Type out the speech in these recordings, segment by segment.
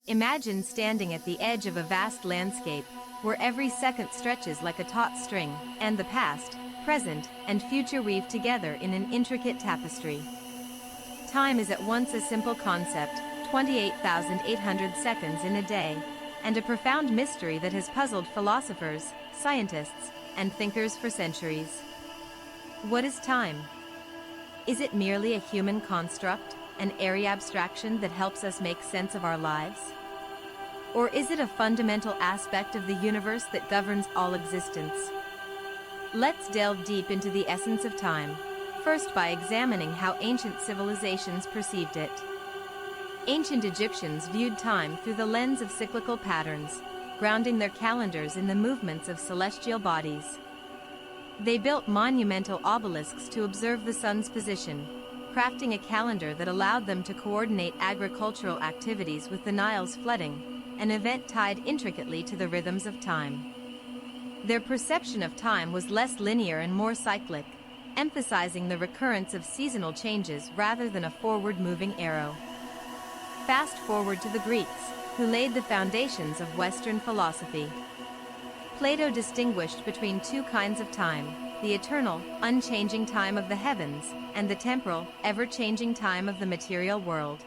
Imagine standing at the edge of a vast landscape, where every second stretches like a taut string, and the past, present, and future weave together in an intricate tapestry. Time is at once a simple concept, 28,800 seconds in a day, and a profound mystery that has puzzled philosophers, scientists, and thinkers for centuries. What is time? Is it merely a human construct, an airy abstraction that helps us make sense of our lives? Or is it a fundamental aspect of the universe that governs all existence? Let's delve deep into the essence of time, first by examining how ancient civilizations perceived it. Ancient Egyptians viewed time through the lens of cyclical patterns, grounding their calendars in the movements of celestial bodies. They built monumental obelisks to observe the sun's position, crafting a calendar that allowed them to coordinate agricultural activities with the Nile's flooding, an event tied intricately to the rhythms of time. Their perception of time was less linear and more cyclic, emphasizing the recurrence of seasonal changes rather than a forward-moving arrow. Fast forward to the Greeks, who laid the foundations of Western philosophy. Plato distinguished between two kinds of time: the eternal, unchanging time of the heavens, and the temporal, ever-changing time of the material world.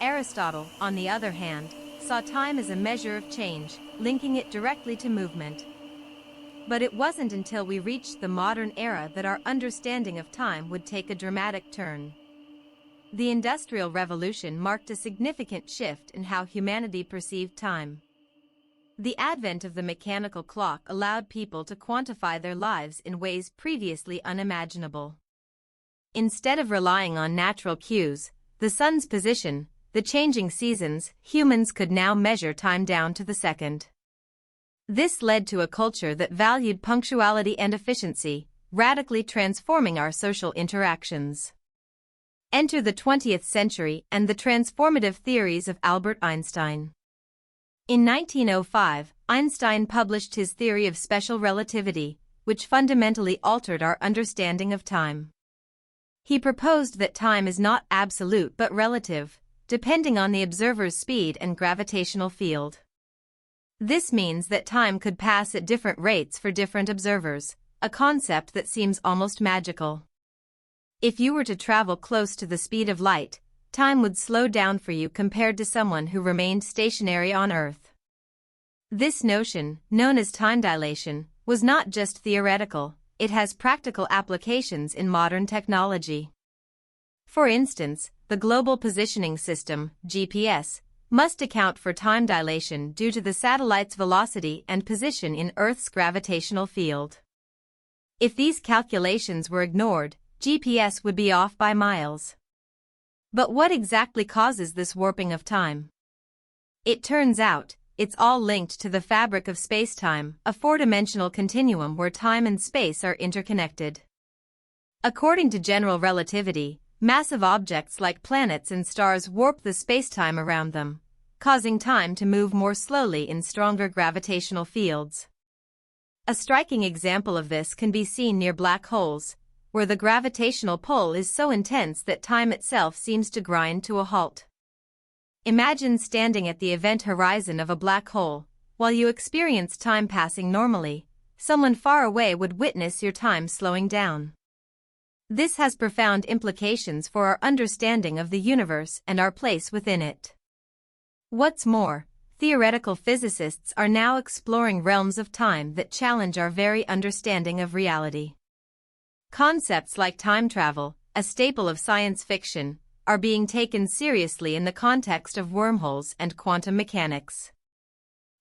Aristotle, on the other hand, saw time as a measure of change, linking it directly to movement. But it wasn't until we reached the modern era that our understanding of time would take a dramatic turn. The Industrial Revolution marked a significant shift in how humanity perceived time. The advent of the mechanical clock allowed people to quantify their lives in ways previously unimaginable. Instead of relying on natural cues, the sun's position, the changing seasons, humans could now measure time down to the second. This led to a culture that valued punctuality and efficiency, radically transforming our social interactions. Enter the 20th century and the transformative theories of Albert Einstein. In 1905, Einstein published his theory of special relativity, which fundamentally altered our understanding of time. He proposed that time is not absolute but relative, depending on the observer's speed and gravitational field. This means that time could pass at different rates for different observers, a concept that seems almost magical. If you were to travel close to the speed of light, time would slow down for you compared to someone who remained stationary on Earth. This notion, known as time dilation, was not just theoretical, it has practical applications in modern technology. For instance, the Global Positioning System, GPS, must account for time dilation due to the satellite's velocity and position in Earth's gravitational field. If these calculations were ignored, GPS would be off by miles. But what exactly causes this warping of time? It turns out, it's all linked to the fabric of space-time, a four-dimensional continuum where time and space are interconnected. According to general relativity, massive objects like planets and stars warp the space-time around them, causing time to move more slowly in stronger gravitational fields. A striking example of this can be seen near black holes, where the gravitational pull is so intense that time itself seems to grind to a halt. Imagine standing at the event horizon of a black hole. While you experience time passing normally, someone far away would witness your time slowing down. This has profound implications for our understanding of the universe and our place within it. What's more, theoretical physicists are now exploring realms of time that challenge our very understanding of reality. Concepts like time travel, a staple of science fiction, are being taken seriously in the context of wormholes and quantum mechanics.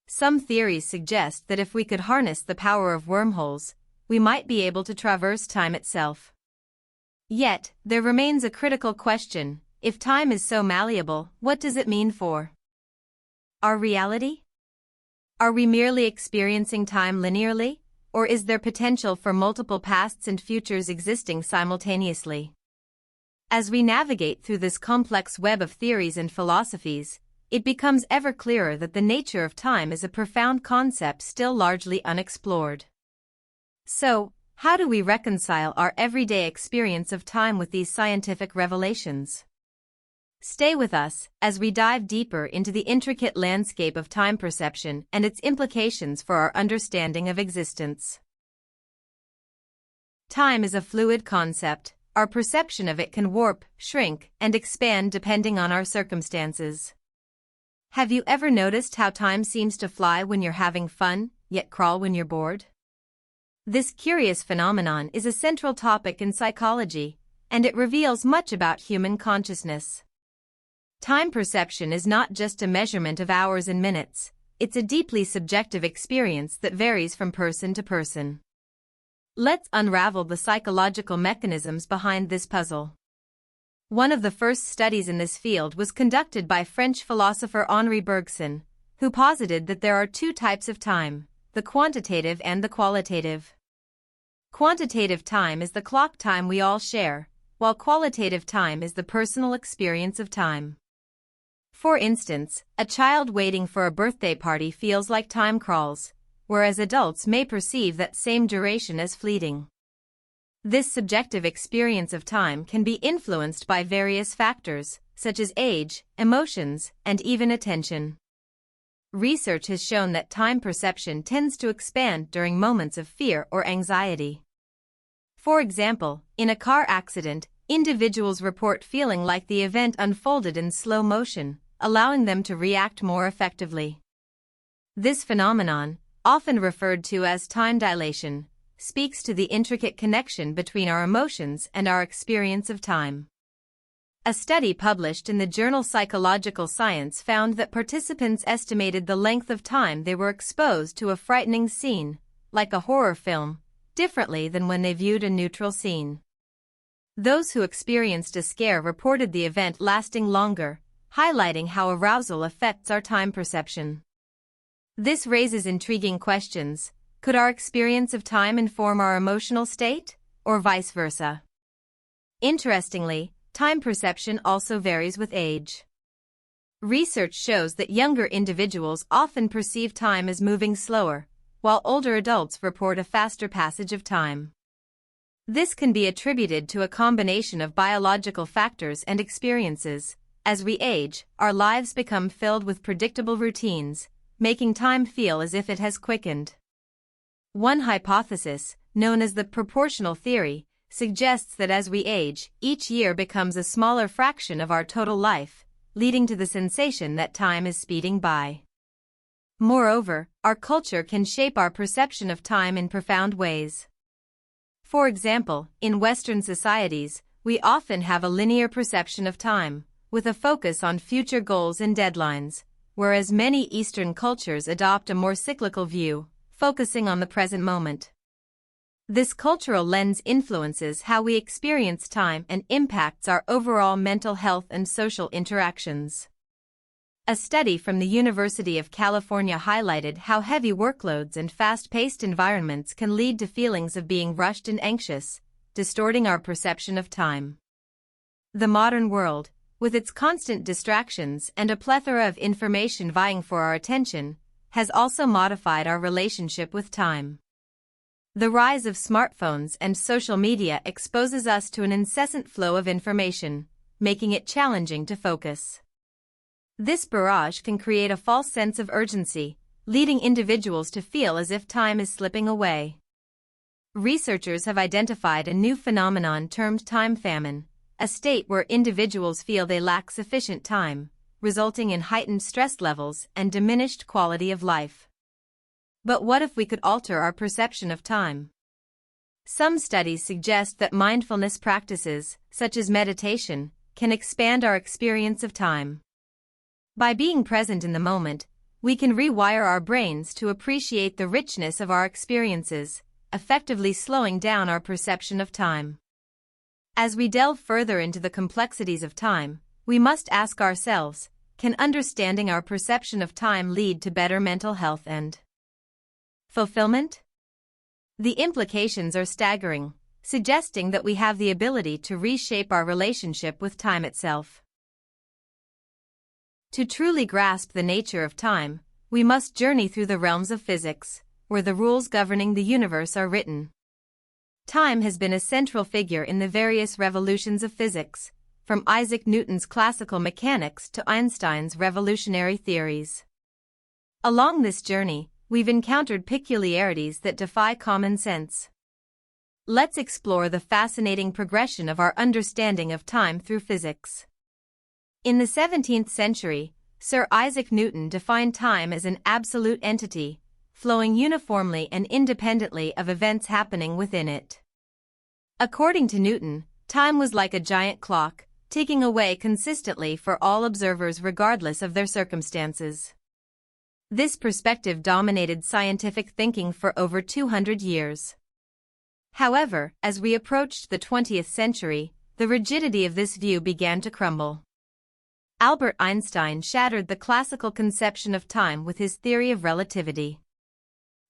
Some theories suggest that if we could harness the power of wormholes, we might be able to traverse time itself. Yet, there remains a critical question: if time is so malleable, what does it mean for our reality? Are we merely experiencing time linearly? Or is there potential for multiple pasts and futures existing simultaneously? As we navigate through this complex web of theories and philosophies, it becomes ever clearer that the nature of time is a profound concept still largely unexplored. So, how do we reconcile our everyday experience of time with these scientific revelations? Stay with us as we dive deeper into the intricate landscape of time perception and its implications for our understanding of existence. Time is a fluid concept. Our perception of it can warp, shrink, and expand depending on our circumstances. Have you ever noticed how time seems to fly when you're having fun, yet crawl when you're bored? This curious phenomenon is a central topic in psychology, and it reveals much about human consciousness. Time perception is not just a measurement of hours and minutes, it's a deeply subjective experience that varies from person to person. Let's unravel the psychological mechanisms behind this puzzle. One of the first studies in this field was conducted by French philosopher Henri Bergson, who posited that there are two types of time, the quantitative and the qualitative. Quantitative time is the clock time we all share, while qualitative time is the personal experience of time. For instance, a child waiting for a birthday party feels like time crawls, whereas adults may perceive that same duration as fleeting. This subjective experience of time can be influenced by various factors, such as age, emotions, and even attention. Research has shown that time perception tends to expand during moments of fear or anxiety. For example, in a car accident, individuals report feeling like the event unfolded in slow motion, allowing them to react more effectively. This phenomenon, often referred to as time dilation, speaks to the intricate connection between our emotions and our experience of time. A study published in the journal Psychological Science found that participants estimated the length of time they were exposed to a frightening scene, like a horror film, differently than when they viewed a neutral scene. Those who experienced a scare reported the event lasting longer, highlighting how arousal affects our time perception. This raises intriguing questions. Could our experience of time inform our emotional state, or vice versa? Interestingly, time perception also varies with age. Research shows that younger individuals often perceive time as moving slower, while older adults report a faster passage of time. This can be attributed to a combination of biological factors and experiences. As we age, our lives become filled with predictable routines, making time feel as if it has quickened. One hypothesis, known as the proportional theory, suggests that as we age, each year becomes a smaller fraction of our total life, leading to the sensation that time is speeding by. Moreover, our culture can shape our perception of time in profound ways. For example, in Western societies, we often have a linear perception of time, with a focus on future goals and deadlines, whereas many Eastern cultures adopt a more cyclical view, focusing on the present moment. This cultural lens influences how we experience time and impacts our overall mental health and social interactions. A study from the University of California highlighted how heavy workloads and fast-paced environments can lead to feelings of being rushed and anxious, distorting our perception of time. The modern world, with its constant distractions and a plethora of information vying for our attention, has also modified our relationship with time. The rise of smartphones and social media exposes us to an incessant flow of information, making it challenging to focus. This barrage can create a false sense of urgency, leading individuals to feel as if time is slipping away. Researchers have identified a new phenomenon termed time famine, a state where individuals feel they lack sufficient time, resulting in heightened stress levels and diminished quality of life. But what if we could alter our perception of time? Some studies suggest that mindfulness practices, such as meditation, can expand our experience of time. By being present in the moment, we can rewire our brains to appreciate the richness of our experiences, effectively slowing down our perception of time. As we delve further into the complexities of time, we must ask ourselves, can understanding our perception of time lead to better mental health and fulfillment? The implications are staggering, suggesting that we have the ability to reshape our relationship with time itself. To truly grasp the nature of time, we must journey through the realms of physics, where the rules governing the universe are written. Time has been a central figure in the various revolutions of physics, from Isaac Newton's classical mechanics to Einstein's revolutionary theories. Along this journey, we've encountered peculiarities that defy common sense. Let's explore the fascinating progression of our understanding of time through physics. In the 17th century, Sir Isaac Newton defined time as an absolute entity, flowing uniformly and independently of events happening within it. According to Newton, time was like a giant clock, ticking away consistently for all observers regardless of their circumstances. This perspective dominated scientific thinking for over 200 years. However, as we approached the 20th century, the rigidity of this view began to crumble. Albert Einstein shattered the classical conception of time with his theory of relativity.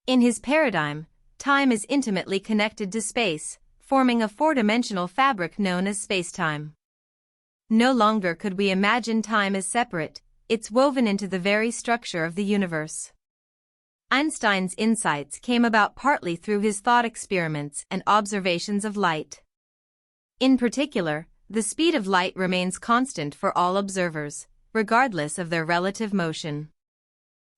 In his paradigm, time is intimately connected to space, forming a four-dimensional fabric known as spacetime. No longer could we imagine time as separate, it's woven into the very structure of the universe. Einstein's insights came about partly through his thought experiments and observations of light. In particular, the speed of light remains constant for all observers, regardless of their relative motion.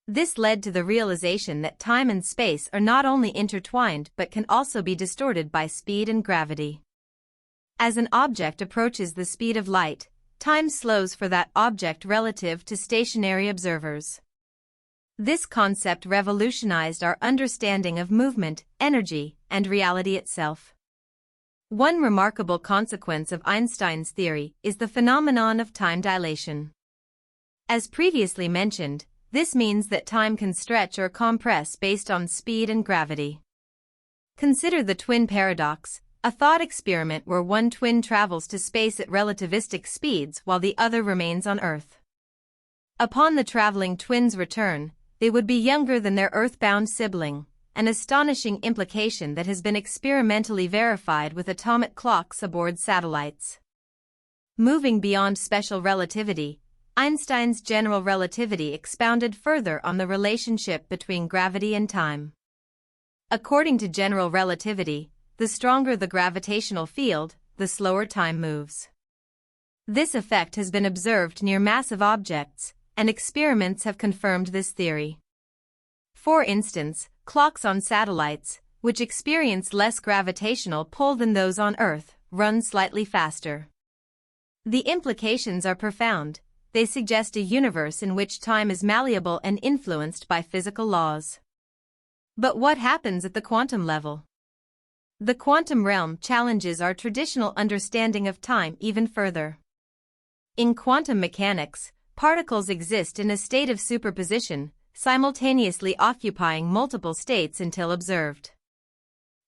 This led to the realization that time and space are not only intertwined but can also be distorted by speed and gravity. As an object approaches the speed of light, time slows for that object relative to stationary observers. This concept revolutionized our understanding of movement, energy, and reality itself. One remarkable consequence of Einstein's theory is the phenomenon of time dilation. As previously mentioned, this means that time can stretch or compress based on speed and gravity. Consider the twin paradox, a thought experiment where one twin travels to space at relativistic speeds while the other remains on Earth. Upon the traveling twins' return, they would be younger than their Earth-bound sibling, an astonishing implication that has been experimentally verified with atomic clocks aboard satellites. Moving beyond special relativity, Einstein's general relativity expounded further on the relationship between gravity and time. According to general relativity, the stronger the gravitational field, the slower time moves. This effect has been observed near massive objects, and experiments have confirmed this theory. For instance, clocks on satellites, which experience less gravitational pull than those on Earth, run slightly faster. The implications are profound. They suggest a universe in which time is malleable and influenced by physical laws. But what happens at the quantum level? The quantum realm challenges our traditional understanding of time even further. In quantum mechanics, particles exist in a state of superposition, simultaneously occupying multiple states until observed.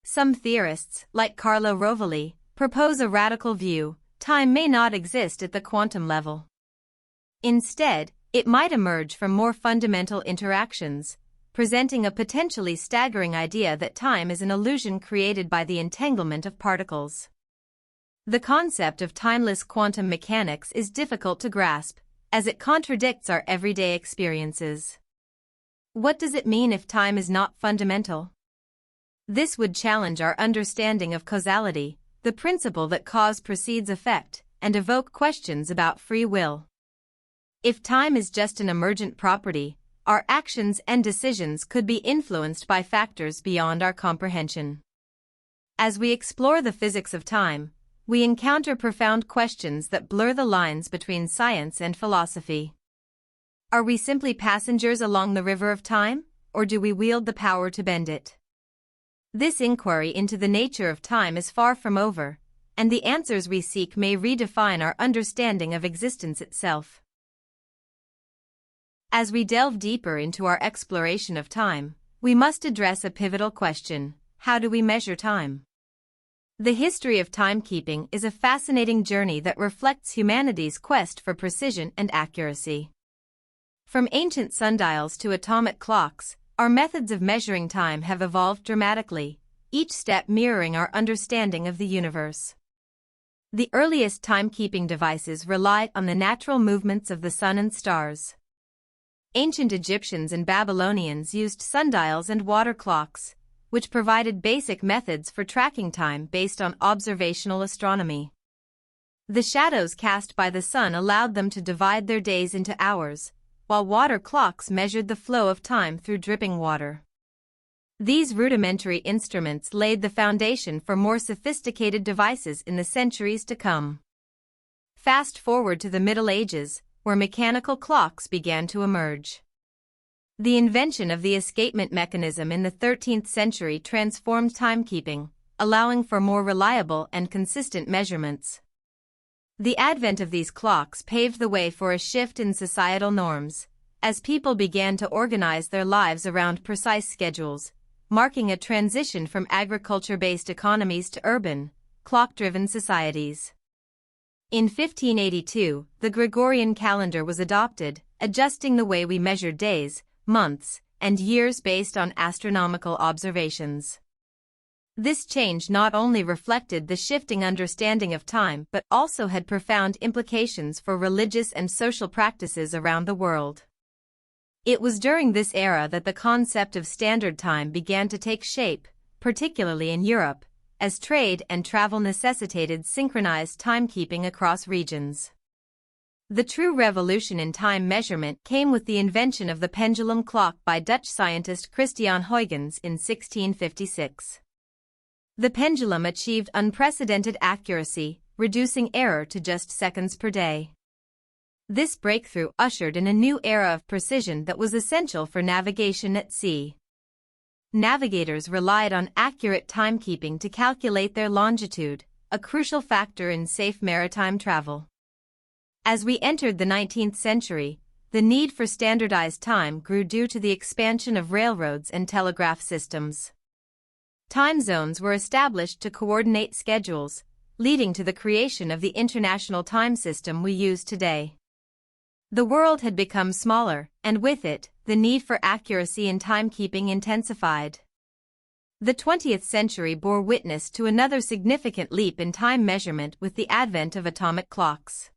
Some theorists, like Carlo Rovelli, propose a radical view: time may not exist at the quantum level. Instead, it might emerge from more fundamental interactions, presenting a potentially staggering idea that time is an illusion created by the entanglement of particles. The concept of timeless quantum mechanics is difficult to grasp, as it contradicts our everyday experiences. What does it mean if time is not fundamental? This would challenge our understanding of causality, the principle that cause precedes effect, and evoke questions about free will. If time is just an emergent property, our actions and decisions could be influenced by factors beyond our comprehension. As we explore the physics of time, we encounter profound questions that blur the lines between science and philosophy. Are we simply passengers along the river of time, or do we wield the power to bend it? This inquiry into the nature of time is far from over, and the answers we seek may redefine our understanding of existence itself. As we delve deeper into our exploration of time, we must address a pivotal question: how do we measure time? The history of timekeeping is a fascinating journey that reflects humanity's quest for precision and accuracy. From ancient sundials to atomic clocks, our methods of measuring time have evolved dramatically, each step mirroring our understanding of the universe. The earliest timekeeping devices relied on the natural movements of the sun and stars. Ancient Egyptians and Babylonians used sundials and water clocks, which provided basic methods for tracking time based on observational astronomy. The shadows cast by the sun allowed them to divide their days into hours, while water clocks measured the flow of time through dripping water. These rudimentary instruments laid the foundation for more sophisticated devices in the centuries to come. Fast forward to the Middle Ages, where mechanical clocks began to emerge. The invention of the escapement mechanism in the 13th century transformed timekeeping, allowing for more reliable and consistent measurements. The advent of these clocks paved the way for a shift in societal norms, as people began to organize their lives around precise schedules, marking a transition from agriculture-based economies to urban, clock-driven societies. In 1582, the Gregorian calendar was adopted, adjusting the way we measured days, months, and years based on astronomical observations. This change not only reflected the shifting understanding of time but also had profound implications for religious and social practices around the world. It was during this era that the concept of standard time began to take shape, particularly in Europe, as trade and travel necessitated synchronized timekeeping across regions. The true revolution in time measurement came with the invention of the pendulum clock by Dutch scientist Christian Huygens in 1656. The pendulum achieved unprecedented accuracy, reducing error to just seconds per day. This breakthrough ushered in a new era of precision that was essential for navigation at sea. Navigators relied on accurate timekeeping to calculate their longitude, a crucial factor in safe maritime travel. As we entered the 19th century, the need for standardized time grew due to the expansion of railroads and telegraph systems. Time zones were established to coordinate schedules, leading to the creation of the international time system we use today. The world had become smaller, and with it, the need for accuracy in timekeeping intensified. The 20th century bore witness to another significant leap in time measurement with the advent of atomic clocks.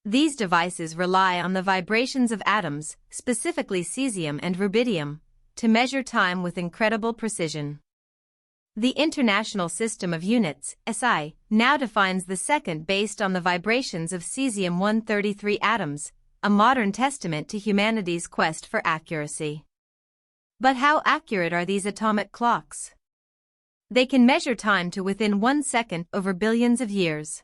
These devices rely on the vibrations of atoms, specifically cesium and rubidium, to measure time with incredible precision. The International System of Units, SI, now defines the second based on the vibrations of cesium-133 atoms, a modern testament to humanity's quest for accuracy. But how accurate are these atomic clocks? They can measure time to within 1 second over billions of years.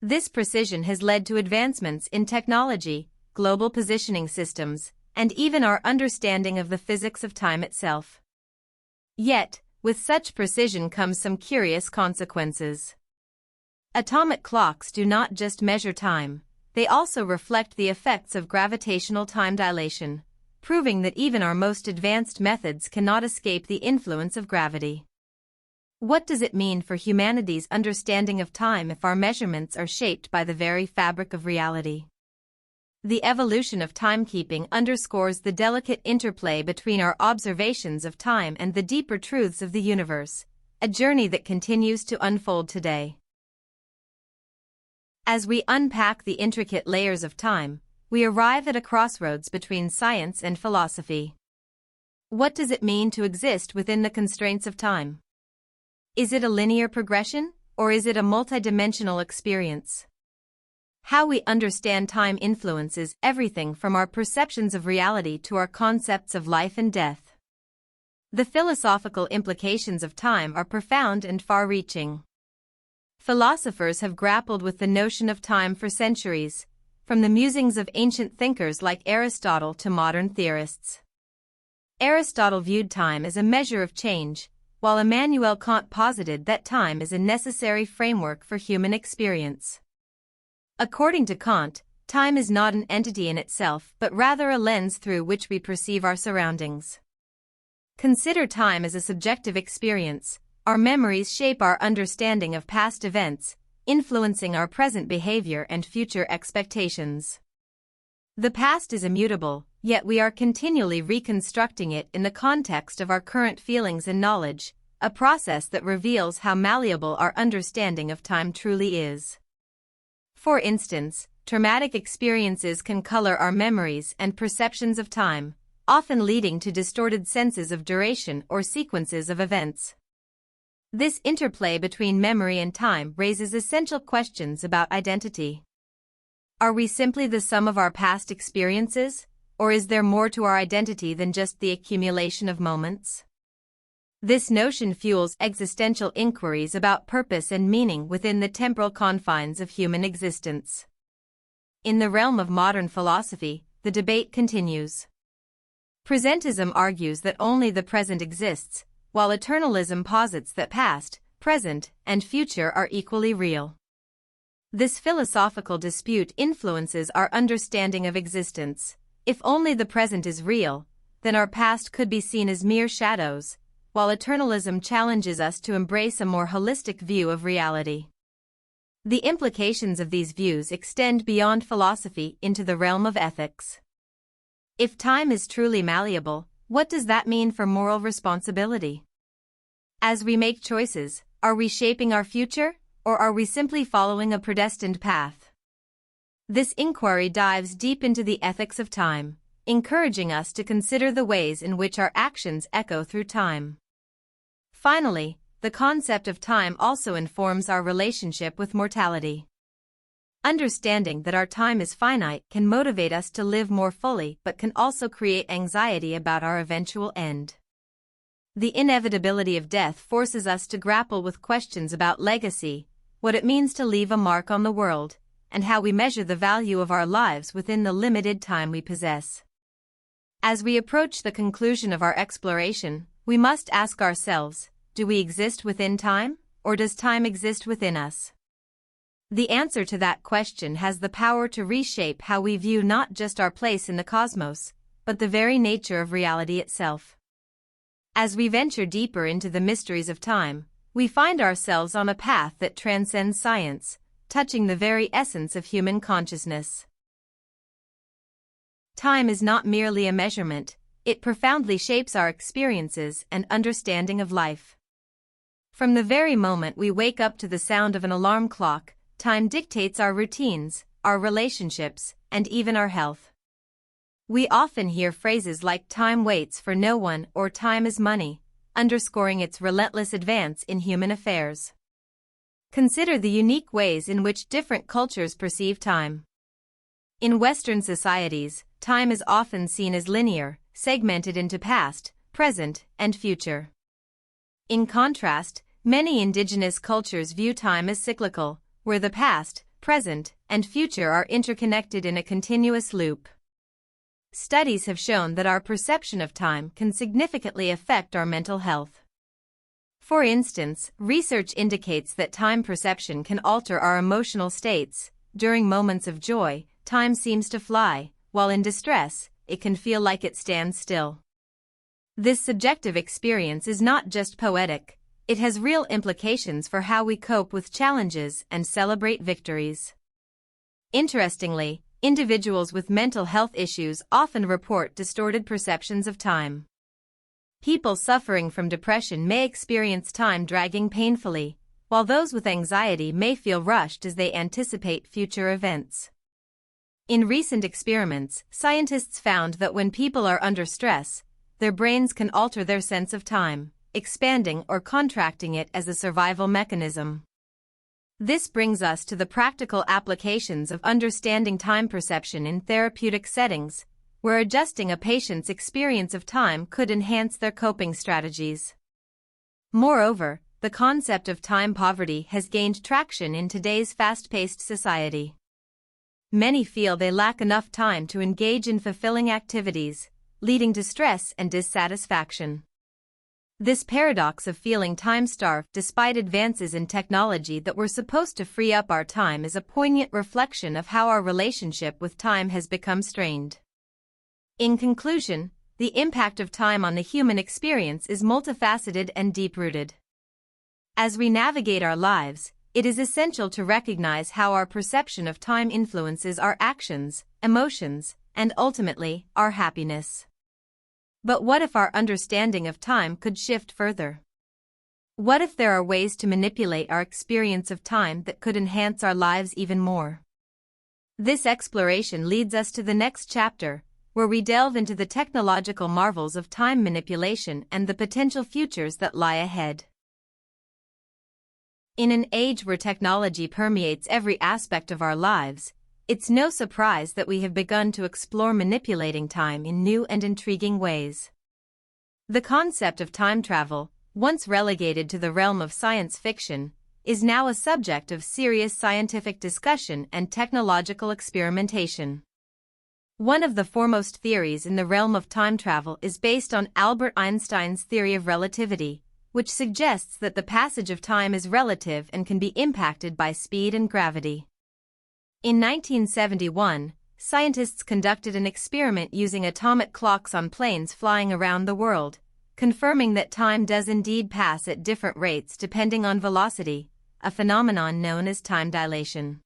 This precision has led to advancements in technology, global positioning systems, and even our understanding of the physics of time itself. Yet, with such precision comes some curious consequences. Atomic clocks do not just measure time, they also reflect the effects of gravitational time dilation, proving that even our most advanced methods cannot escape the influence of gravity. What does it mean for humanity's understanding of time if our measurements are shaped by the very fabric of reality? The evolution of timekeeping underscores the delicate interplay between our observations of time and the deeper truths of the universe, a journey that continues to unfold today. As we unpack the intricate layers of time, we arrive at a crossroads between science and philosophy. What does it mean to exist within the constraints of time? Is it a linear progression, or is it a multidimensional experience? How we understand time influences everything from our perceptions of reality to our concepts of life and death. The philosophical implications of time are profound and far-reaching. Philosophers have grappled with the notion of time for centuries, from the musings of ancient thinkers like Aristotle to modern theorists. Aristotle viewed time as a measure of change, while Immanuel Kant posited that time is a necessary framework for human experience. According to Kant, time is not an entity in itself but rather a lens through which we perceive our surroundings. Consider time as a subjective experience. Our memories shape our understanding of past events, influencing our present behavior and future expectations. The past is immutable, yet we are continually reconstructing it in the context of our current feelings and knowledge, a process that reveals how malleable our understanding of time truly is. For instance, traumatic experiences can color our memories and perceptions of time, often leading to distorted senses of duration or sequences of events. This interplay between memory and time raises essential questions about identity. Are we simply the sum of our past experiences, or is there more to our identity than just the accumulation of moments? This notion fuels existential inquiries about purpose and meaning within the temporal confines of human existence. In the realm of modern philosophy, the debate continues. Presentism argues that only the present exists, while eternalism posits that past, present, and future are equally real. This philosophical dispute influences our understanding of existence. If only the present is real, then our past could be seen as mere shadows, while eternalism challenges us to embrace a more holistic view of reality. The implications of these views extend beyond philosophy into the realm of ethics. If time is truly malleable, what does that mean for moral responsibility? As we make choices, are we shaping our future, or are we simply following a predestined path? This inquiry dives deep into the ethics of time, encouraging us to consider the ways in which our actions echo through time. Finally, the concept of time also informs our relationship with mortality. Understanding that our time is finite can motivate us to live more fully but can also create anxiety about our eventual end. The inevitability of death forces us to grapple with questions about legacy, what it means to leave a mark on the world, and how we measure the value of our lives within the limited time we possess. As we approach the conclusion of our exploration, we must ask ourselves, do we exist within time, or does time exist within us? The answer to that question has the power to reshape how we view not just our place in the cosmos, but the very nature of reality itself. As we venture deeper into the mysteries of time, we find ourselves on a path that transcends science, touching the very essence of human consciousness. Time is not merely a measurement, it profoundly shapes our experiences and understanding of life. From the very moment we wake up to the sound of an alarm clock, time dictates our routines, our relationships, and even our health. We often hear phrases like "time waits for no one" or "time is money," underscoring its relentless advance in human affairs. Consider the unique ways in which different cultures perceive time. In Western societies, time is often seen as linear, segmented into past, present, and future. In contrast, many indigenous cultures view time as cyclical, where the past, present, and future are interconnected in a continuous loop. Studies have shown that our perception of time can significantly affect our mental health. For instance, research indicates that time perception can alter our emotional states. During moments of joy, time seems to fly, while in distress, it can feel like it stands still. This subjective experience is not just poetic. It has real implications for how we cope with challenges and celebrate victories. Interestingly, individuals with mental health issues often report distorted perceptions of time. People suffering from depression may experience time dragging painfully, while those with anxiety may feel rushed as they anticipate future events. In recent experiments, scientists found that when people are under stress, their brains can alter their sense of time, expanding or contracting it as a survival mechanism. This brings us to the practical applications of understanding time perception in therapeutic settings, where adjusting a patient's experience of time could enhance their coping strategies. Moreover, the concept of time poverty has gained traction in today's fast-paced society. Many feel they lack enough time to engage in fulfilling activities, leading to stress and dissatisfaction. This paradox of feeling time-starved despite advances in technology that were supposed to free up our time is a poignant reflection of how our relationship with time has become strained. In conclusion, the impact of time on the human experience is multifaceted and deep-rooted. As we navigate our lives, it is essential to recognize how our perception of time influences our actions, emotions, and ultimately, our happiness. But what if our understanding of time could shift further? What if there are ways to manipulate our experience of time that could enhance our lives even more? This exploration leads us to the next chapter, where we delve into the technological marvels of time manipulation and the potential futures that lie ahead. In an age where technology permeates every aspect of our lives, it's no surprise that we have begun to explore manipulating time in new and intriguing ways. The concept of time travel, once relegated to the realm of science fiction, is now a subject of serious scientific discussion and technological experimentation. One of the foremost theories in the realm of time travel is based on Albert Einstein's theory of relativity, which suggests that the passage of time is relative and can be impacted by speed and gravity. In 1971, scientists conducted an experiment using atomic clocks on planes flying around the world, confirming that time does indeed pass at different rates depending on velocity, a phenomenon known as time dilation.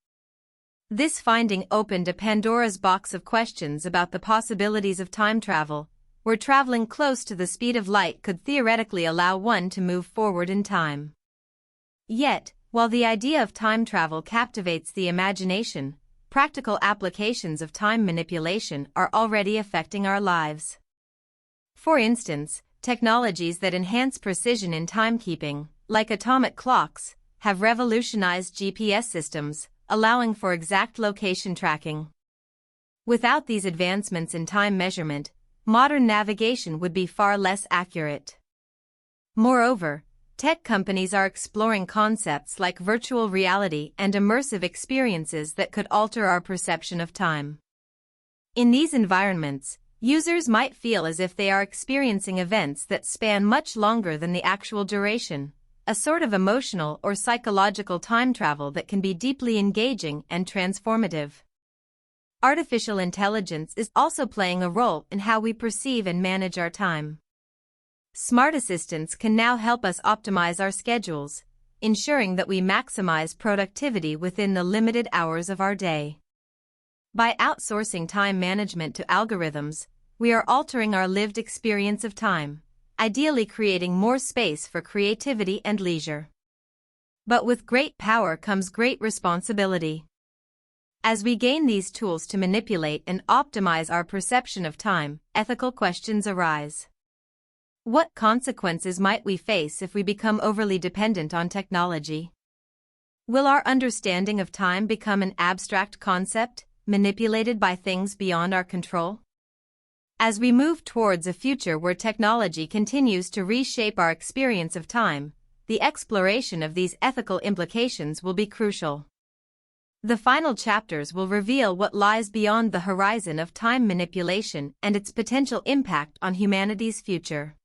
This finding opened a Pandora's box of questions about the possibilities of time travel, where traveling close to the speed of light could theoretically allow one to move forward in time. Yet, while the idea of time travel captivates the imagination, practical applications of time manipulation are already affecting our lives. For instance, technologies that enhance precision in timekeeping, like atomic clocks, have revolutionized GPS systems, allowing for exact location tracking. Without these advancements in time measurement, modern navigation would be far less accurate. Moreover, tech companies are exploring concepts like virtual reality and immersive experiences that could alter our perception of time. In these environments, users might feel as if they are experiencing events that span much longer than the actual duration, a sort of emotional or psychological time travel that can be deeply engaging and transformative. Artificial intelligence is also playing a role in how we perceive and manage our time. Smart assistants can now help us optimize our schedules, ensuring that we maximize productivity within the limited hours of our day. By outsourcing time management to algorithms, we are altering our lived experience of time, ideally creating more space for creativity and leisure. But with great power comes great responsibility. As we gain these tools to manipulate and optimize our perception of time, ethical questions arise. What consequences might we face if we become overly dependent on technology? Will our understanding of time become an abstract concept, manipulated by things beyond our control? As we move towards a future where technology continues to reshape our experience of time, the exploration of these ethical implications will be crucial. The final chapters will reveal what lies beyond the horizon of time manipulation and its potential impact on humanity's future.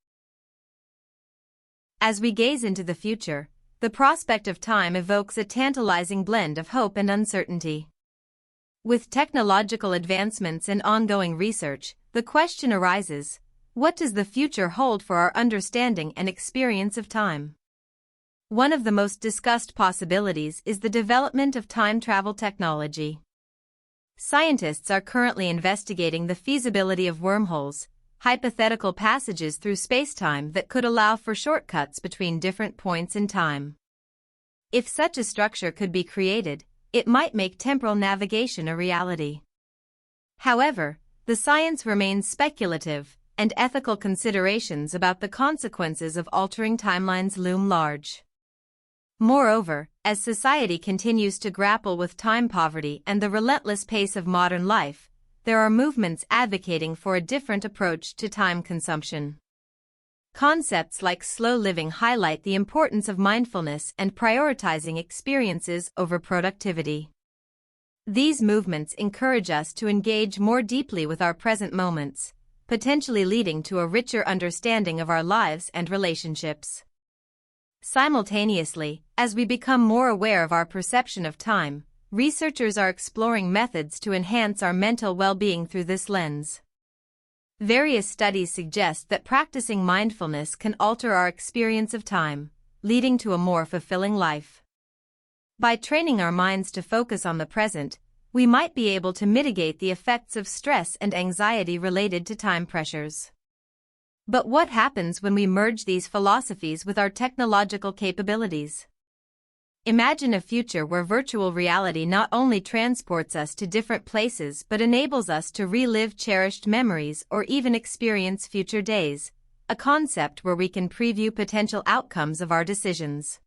As we gaze into the future, the prospect of time evokes a tantalizing blend of hope and uncertainty. With technological advancements and ongoing research, the question arises, what does the future hold for our understanding and experience of time? One of the most discussed possibilities is the development of time travel technology. Scientists are currently investigating the feasibility of wormholes, hypothetical passages through spacetime that could allow for shortcuts between different points in time. If such a structure could be created, it might make temporal navigation a reality. However, the science remains speculative, and ethical considerations about the consequences of altering timelines loom large. Moreover, as society continues to grapple with time poverty and the relentless pace of modern life, there are movements advocating for a different approach to time consumption. Concepts like slow living highlight the importance of mindfulness and prioritizing experiences over productivity. These movements encourage us to engage more deeply with our present moments, potentially leading to a richer understanding of our lives and relationships. Simultaneously, as we become more aware of our perception of time, researchers are exploring methods to enhance our mental well-being through this lens. Various studies suggest that practicing mindfulness can alter our experience of time, leading to a more fulfilling life. By training our minds to focus on the present, we might be able to mitigate the effects of stress and anxiety related to time pressures. But what happens when we merge these philosophies with our technological capabilities? Imagine a future where virtual reality not only transports us to different places but enables us to relive cherished memories or even experience future days, a concept where we can preview potential outcomes of our decisions.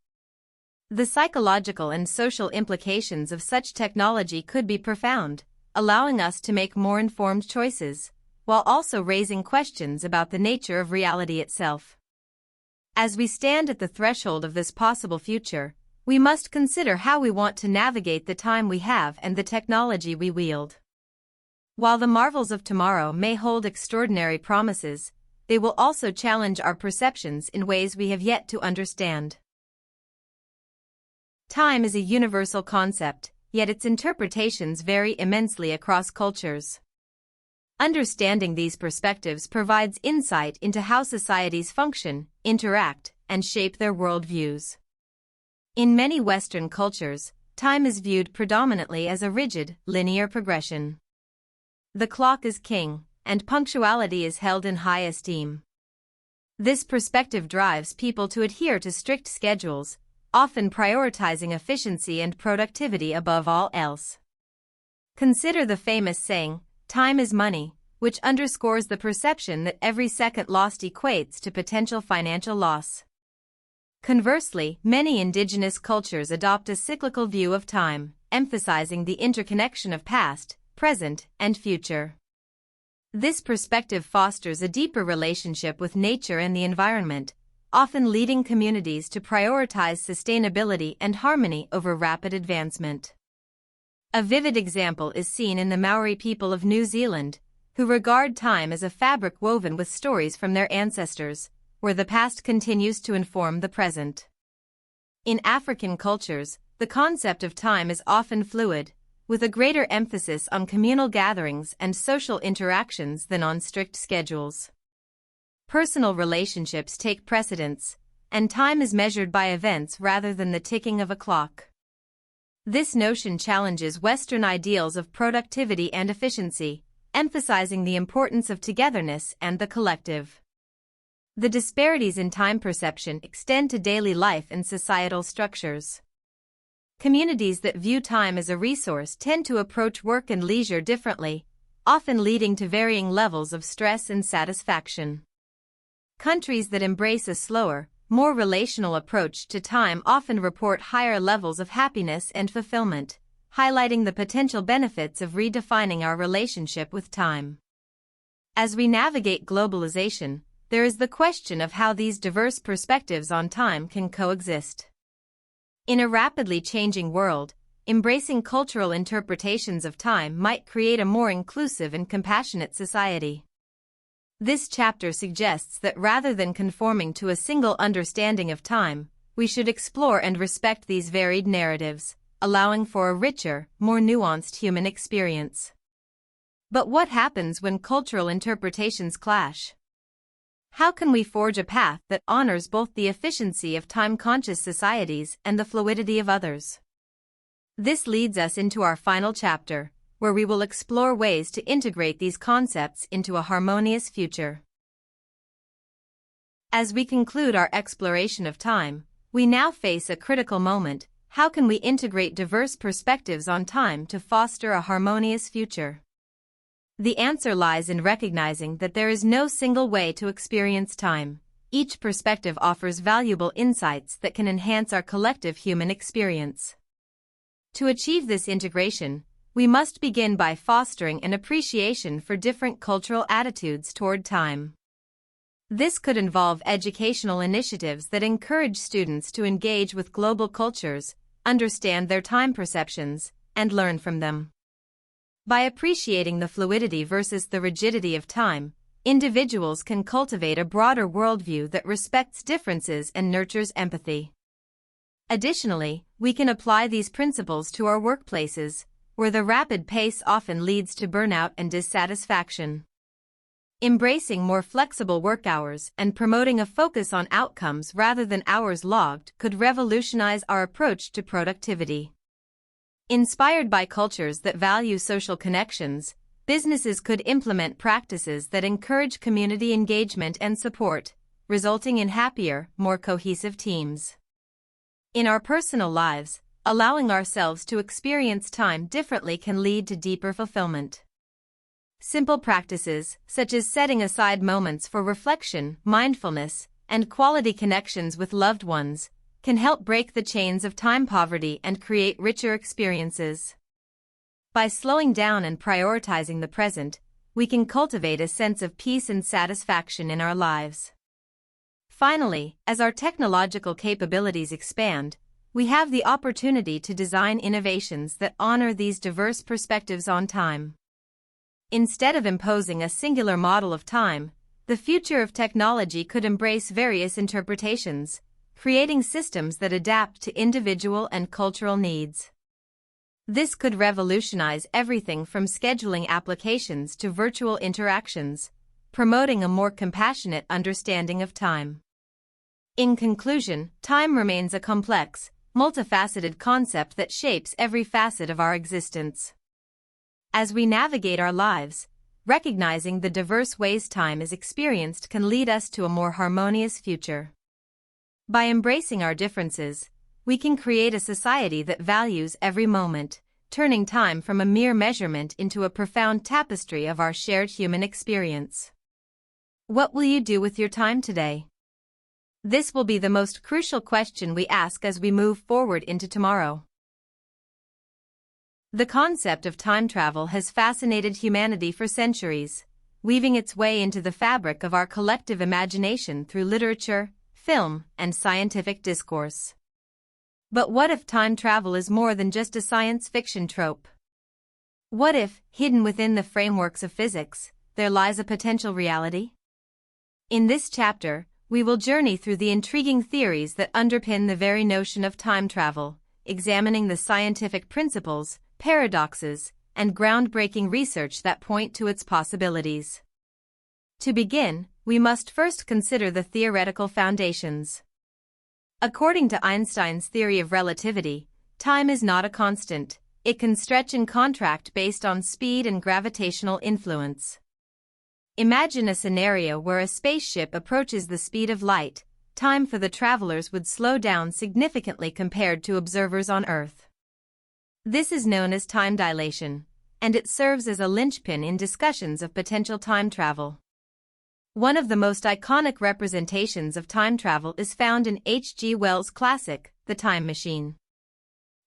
The psychological and social implications of such technology could be profound, allowing us to make more informed choices, while also raising questions about the nature of reality itself. As we stand at the threshold of this possible future, we must consider how we want to navigate the time we have and the technology we wield. While the marvels of tomorrow may hold extraordinary promises, they will also challenge our perceptions in ways we have yet to understand. Time is a universal concept, yet its interpretations vary immensely across cultures. Understanding these perspectives provides insight into how societies function, interact, and shape their worldviews. In many Western cultures, time is viewed predominantly as a rigid, linear progression. The clock is king, and punctuality is held in high esteem. This perspective drives people to adhere to strict schedules, often prioritizing efficiency and productivity above all else. Consider the famous saying, "Time is money," which underscores the perception that every second lost equates to potential financial loss. Conversely, many indigenous cultures adopt a cyclical view of time, emphasizing the interconnection of past, present, and future. This perspective fosters a deeper relationship with nature and the environment, often leading communities to prioritize sustainability and harmony over rapid advancement. A vivid example is seen in the Maori people of New Zealand, who regard time as a fabric woven with stories from their ancestors, where the past continues to inform the present. In African cultures, the concept of time is often fluid, with a greater emphasis on communal gatherings and social interactions than on strict schedules. Personal relationships take precedence, and time is measured by events rather than the ticking of a clock. This notion challenges Western ideals of productivity and efficiency, emphasizing the importance of togetherness and the collective. The disparities in time perception extend to daily life and societal structures. Communities that view time as a resource tend to approach work and leisure differently, often leading to varying levels of stress and satisfaction. Countries that embrace a slower, more relational approach to time often report higher levels of happiness and fulfillment, highlighting the potential benefits of redefining our relationship with time. As we navigate globalization, there is the question of how these diverse perspectives on time can coexist. In a rapidly changing world, embracing cultural interpretations of time might create a more inclusive and compassionate society. This chapter suggests that rather than conforming to a single understanding of time, we should explore and respect these varied narratives, allowing for a richer, more nuanced human experience. But what happens when cultural interpretations clash? How can we forge a path that honors both the efficiency of time-conscious societies and the fluidity of others? This leads us into our final chapter, where we will explore ways to integrate these concepts into a harmonious future. As we conclude our exploration of time, we now face a critical moment. How can we integrate diverse perspectives on time to foster a harmonious future? The answer lies in recognizing that there is no single way to experience time. Each perspective offers valuable insights that can enhance our collective human experience. To achieve this integration, we must begin by fostering an appreciation for different cultural attitudes toward time. This could involve educational initiatives that encourage students to engage with global cultures, understand their time perceptions, and learn from them. By appreciating the fluidity versus the rigidity of time, individuals can cultivate a broader worldview that respects differences and nurtures empathy. Additionally, we can apply these principles to our workplaces, where the rapid pace often leads to burnout and dissatisfaction. Embracing more flexible work hours and promoting a focus on outcomes rather than hours logged could revolutionize our approach to productivity. Inspired by cultures that value social connections, businesses could implement practices that encourage community engagement and support, resulting in happier, more cohesive teams. In our personal lives, allowing ourselves to experience time differently can lead to deeper fulfillment. Simple practices, such as setting aside moments for reflection, mindfulness, and quality connections with loved ones, can help break the chains of time poverty and create richer experiences. By slowing down and prioritizing the present, we can cultivate a sense of peace and satisfaction in our lives. Finally, as our technological capabilities expand, we have the opportunity to design innovations that honor these diverse perspectives on time. Instead of imposing a singular model of time, the future of technology could embrace various interpretations, creating systems that adapt to individual and cultural needs. This could revolutionize everything from scheduling applications to virtual interactions, promoting a more compassionate understanding of time. In conclusion, time remains a complex, multifaceted concept that shapes every facet of our existence. As we navigate our lives, recognizing the diverse ways time is experienced can lead us to a more harmonious future. By embracing our differences, we can create a society that values every moment, turning time from a mere measurement into a profound tapestry of our shared human experience. What will you do with your time today? This will be the most crucial question we ask as we move forward into tomorrow. The concept of time travel has fascinated humanity for centuries, weaving its way into the fabric of our collective imagination through literature, film, and scientific discourse. But what if time travel is more than just a science fiction trope? What if, hidden within the frameworks of physics, there lies a potential reality? In this chapter, we will journey through the intriguing theories that underpin the very notion of time travel, examining the scientific principles, paradoxes, and groundbreaking research that point to its possibilities. To begin, we must first consider the theoretical foundations. According to Einstein's theory of relativity, time is not a constant. It can stretch and contract based on speed and gravitational influence. Imagine a scenario where a spaceship approaches the speed of light. Time for the travelers would slow down significantly compared to observers on Earth. This is known as time dilation, and it serves as a linchpin in discussions of potential time travel. One of the most iconic representations of time travel is found in H.G. Wells' classic, The Time Machine.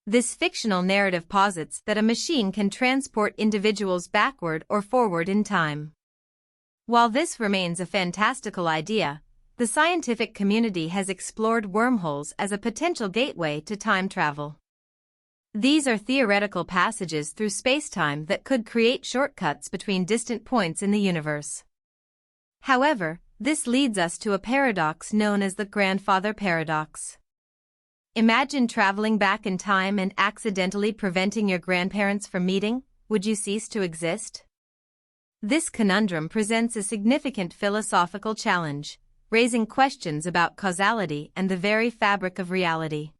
This fictional narrative posits that a machine can transport individuals backward or forward in time. While this remains a fantastical idea, the scientific community has explored wormholes as a potential gateway to time travel. These are theoretical passages through space-time that could create shortcuts between distant points in the universe. However, this leads us to a paradox known as the grandfather paradox. Imagine traveling back in time and accidentally preventing your grandparents from meeting. Would you cease to exist? This conundrum presents a significant philosophical challenge, raising questions about causality and the very fabric of reality.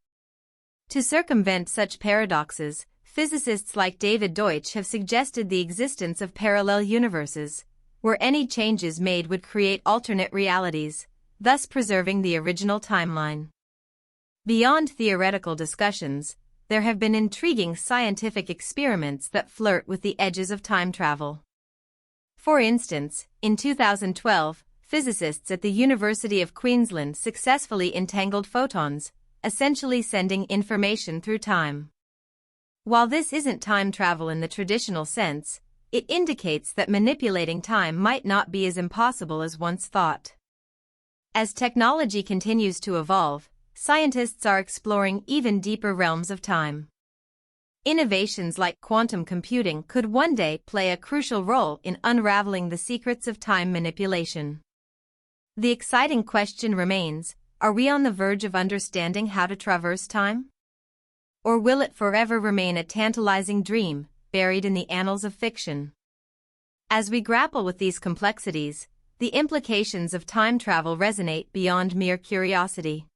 To circumvent such paradoxes, physicists like David Deutsch have suggested the existence of parallel universes, where any changes made would create alternate realities, thus preserving the original timeline. Beyond theoretical discussions, there have been intriguing scientific experiments that flirt with the edges of time travel. For instance, in 2012, physicists at the University of Queensland successfully entangled photons, essentially sending information through time. While this isn't time travel in the traditional sense, it indicates that manipulating time might not be as impossible as once thought. As technology continues to evolve, scientists are exploring even deeper realms of time. Innovations like quantum computing could one day play a crucial role in unraveling the secrets of time manipulation. The exciting question remains, are we on the verge of understanding how to traverse time? Or will it forever remain a tantalizing dream, buried in the annals of fiction? As we grapple with these complexities, the implications of time travel resonate beyond mere curiosity.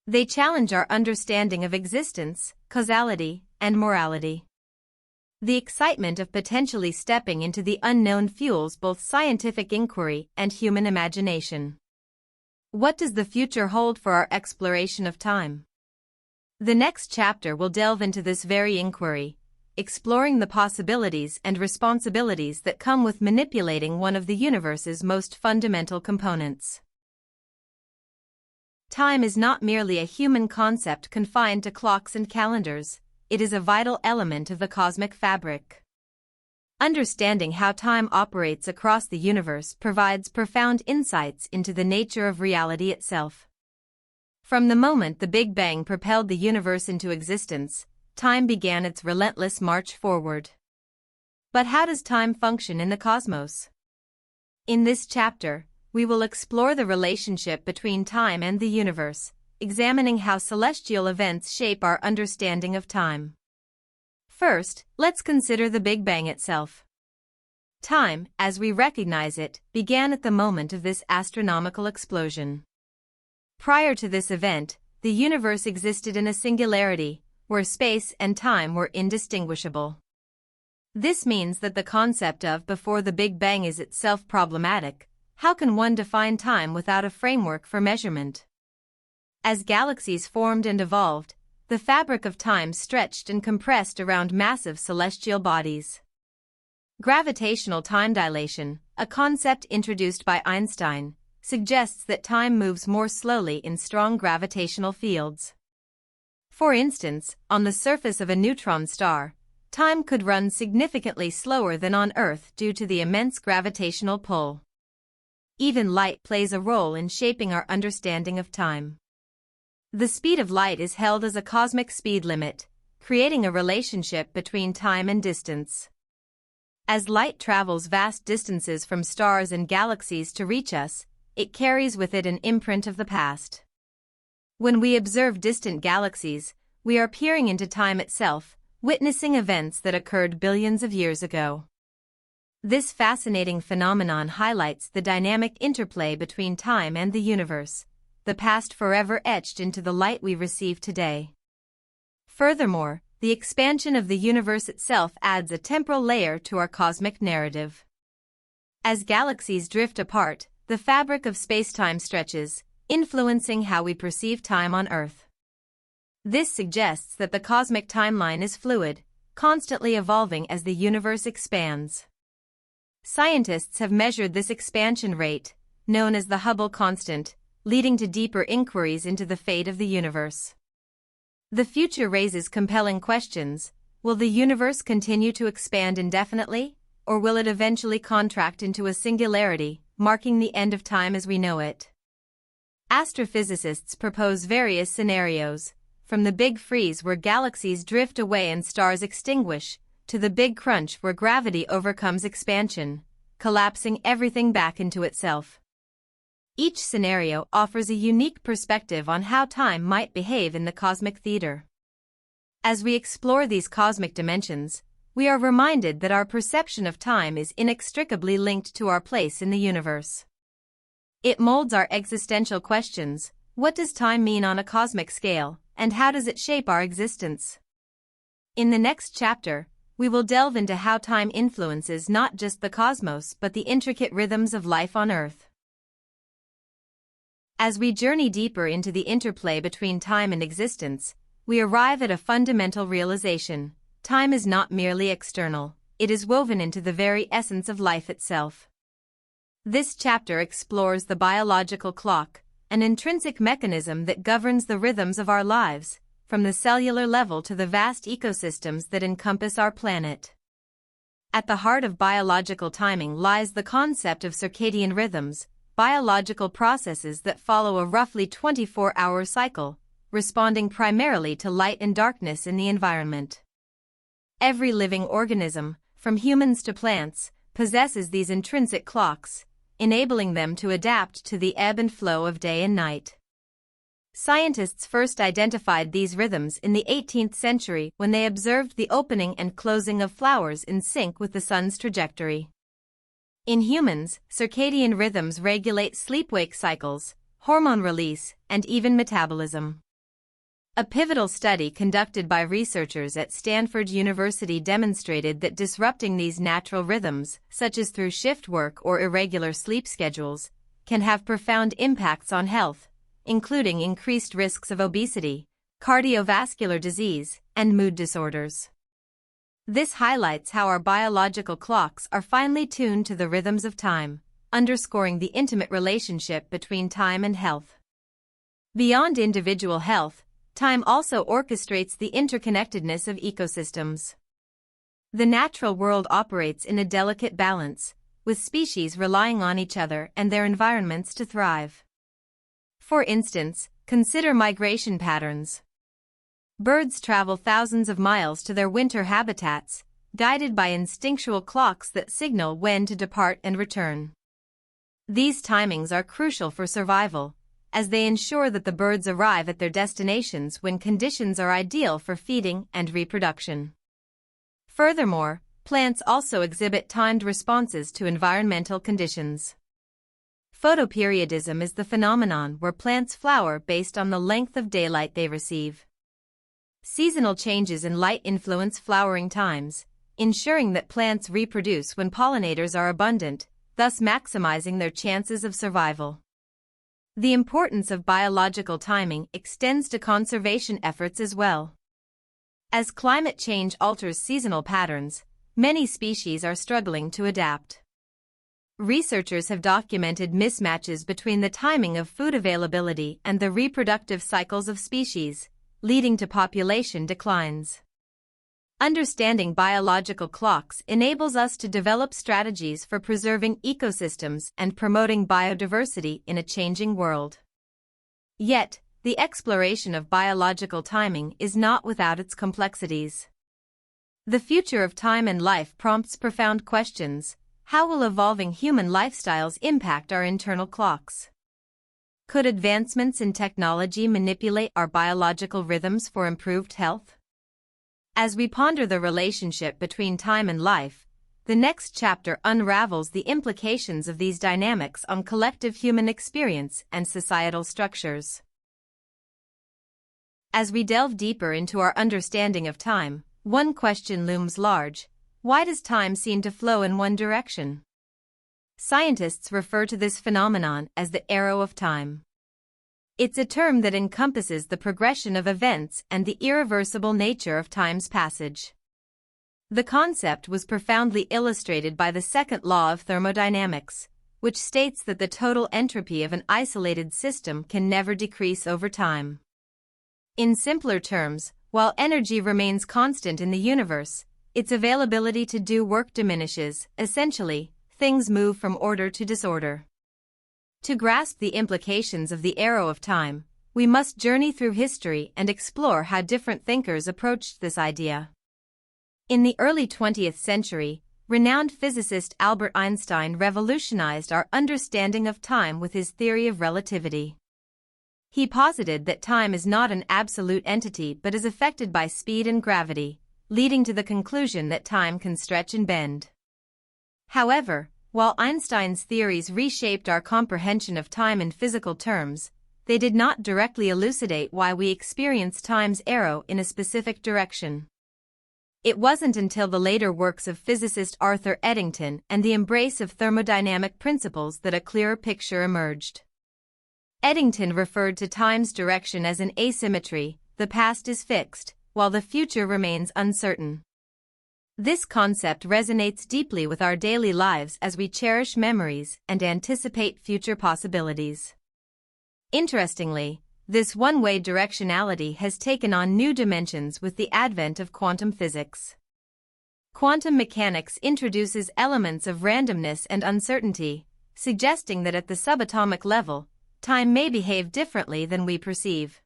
They challenge our understanding of existence, causality, and morality. The excitement of potentially stepping into the unknown fuels both scientific inquiry and human imagination. What does the future hold for our exploration of time? The next chapter will delve into this very inquiry, exploring the possibilities and responsibilities that come with manipulating one of the universe's most fundamental components. Time is not merely a human concept confined to clocks and calendars, it is a vital element of the cosmic fabric. Understanding how time operates across the universe provides profound insights into the nature of reality itself. From the moment the Big Bang propelled the universe into existence, time began its relentless march forward. But how does time function in the cosmos? In this chapter, we will explore the relationship between time and the universe, examining how celestial events shape our understanding of time. First, let's consider the Big Bang itself. Time, as we recognize it, began at the moment of this astronomical explosion. Prior to this event, the universe existed in a singularity, where space and time were indistinguishable. This means that the concept of before the Big Bang is itself problematic. How can one define time without a framework for measurement? As galaxies formed and evolved, the fabric of time stretched and compressed around massive celestial bodies. Gravitational time dilation, a concept introduced by Einstein, suggests that time moves more slowly in strong gravitational fields. For instance, on the surface of a neutron star, time could run significantly slower than on Earth due to the immense gravitational pull. Even light plays a role in shaping our understanding of time. The speed of light is held as a cosmic speed limit, creating a relationship between time and distance. As light travels vast distances from stars and galaxies to reach us, it carries with it an imprint of the past. When we observe distant galaxies, we are peering into time itself, witnessing events that occurred billions of years ago. This fascinating phenomenon highlights the dynamic interplay between time and the universe, the past forever etched into the light we receive today. Furthermore, the expansion of the universe itself adds a temporal layer to our cosmic narrative. As galaxies drift apart, the fabric of space-time stretches, influencing how we perceive time on Earth. This suggests that the cosmic timeline is fluid, constantly evolving as the universe expands. Scientists have measured this expansion rate, known as the Hubble constant, leading to deeper inquiries into the fate of the universe. The future raises compelling questions. Will the universe continue to expand indefinitely, or will it eventually contract into a singularity, marking the end of time as we know it? Astrophysicists propose various scenarios, from the Big Freeze where galaxies drift away and stars extinguish, to the Big Crunch where gravity overcomes expansion, collapsing everything back into itself. Each scenario offers a unique perspective on how time might behave in the cosmic theater. As we explore these cosmic dimensions, we are reminded that our perception of time is inextricably linked to our place in the universe. It molds our existential questions: what does time mean on a cosmic scale, and how does it shape our existence? In the next chapter, we will delve into how time influences not just the cosmos but the intricate rhythms of life on Earth. As we journey deeper into the interplay between time and existence, we arrive at a fundamental realization: time is not merely external, it is woven into the very essence of life itself. This chapter explores the biological clock, an intrinsic mechanism that governs the rhythms of our lives, from the cellular level to the vast ecosystems that encompass our planet. At the heart of biological timing lies the concept of circadian rhythms, biological processes that follow a roughly 24-hour cycle, responding primarily to light and darkness in the environment. Every living organism, from humans to plants, possesses these intrinsic clocks, enabling them to adapt to the ebb and flow of day and night. Scientists first identified these rhythms in the 18th century when they observed the opening and closing of flowers in sync with the sun's trajectory. In humans, circadian rhythms regulate sleep-wake cycles, hormone release, and even metabolism. A pivotal study conducted by researchers at Stanford University demonstrated that disrupting these natural rhythms, such as through shift work or irregular sleep schedules, can have profound impacts on health, including increased risks of obesity, cardiovascular disease, and mood disorders. This highlights how our biological clocks are finely tuned to the rhythms of time, underscoring the intimate relationship between time and health. Beyond individual health, time also orchestrates the interconnectedness of ecosystems. The natural world operates in a delicate balance, with species relying on each other and their environments to thrive. For instance, consider migration patterns. Birds travel thousands of miles to their winter habitats, guided by instinctual clocks that signal when to depart and return. These timings are crucial for survival, as they ensure that the birds arrive at their destinations when conditions are ideal for feeding and reproduction. Furthermore, plants also exhibit timed responses to environmental conditions. Photoperiodism is the phenomenon where plants flower based on the length of daylight they receive. Seasonal changes in light influence flowering times, ensuring that plants reproduce when pollinators are abundant, thus maximizing their chances of survival. The importance of biological timing extends to conservation efforts as well. As climate change alters seasonal patterns, many species are struggling to adapt. Researchers have documented mismatches between the timing of food availability and the reproductive cycles of species, leading to population declines. Understanding biological clocks enables us to develop strategies for preserving ecosystems and promoting biodiversity in a changing world. Yet, the exploration of biological timing is not without its complexities. The future of time and life prompts profound questions. How will evolving human lifestyles impact our internal clocks? Could advancements in technology manipulate our biological rhythms for improved health? As we ponder the relationship between time and life, the next chapter unravels the implications of these dynamics on collective human experience and societal structures. As we delve deeper into our understanding of time, one question looms large: why does time seem to flow in one direction? Scientists refer to this phenomenon as the arrow of time. It's a term that encompasses the progression of events and the irreversible nature of time's passage. The concept was profoundly illustrated by the second law of thermodynamics, which states that the total entropy of an isolated system can never decrease over time. In simpler terms, while energy remains constant in the universe, its availability to do work diminishes. Essentially, things move from order to disorder. To grasp the implications of the arrow of time, we must journey through history and explore how different thinkers approached this idea. In the early 20th century, renowned physicist Albert Einstein revolutionized our understanding of time with his theory of relativity. He posited that time is not an absolute entity but is affected by speed and gravity, leading to the conclusion that time can stretch and bend. However, while Einstein's theories reshaped our comprehension of time in physical terms, they did not directly elucidate why we experience time's arrow in a specific direction. It wasn't until the later works of physicist Arthur Eddington and the embrace of thermodynamic principles that a clearer picture emerged. Eddington referred to time's direction as an asymmetry: the past is fixed, while the future remains uncertain. This concept resonates deeply with our daily lives as we cherish memories and anticipate future possibilities. Interestingly, this one-way directionality has taken on new dimensions with the advent of quantum physics. Quantum mechanics introduces elements of randomness and uncertainty, suggesting that at the subatomic level, time may behave differently than we perceive.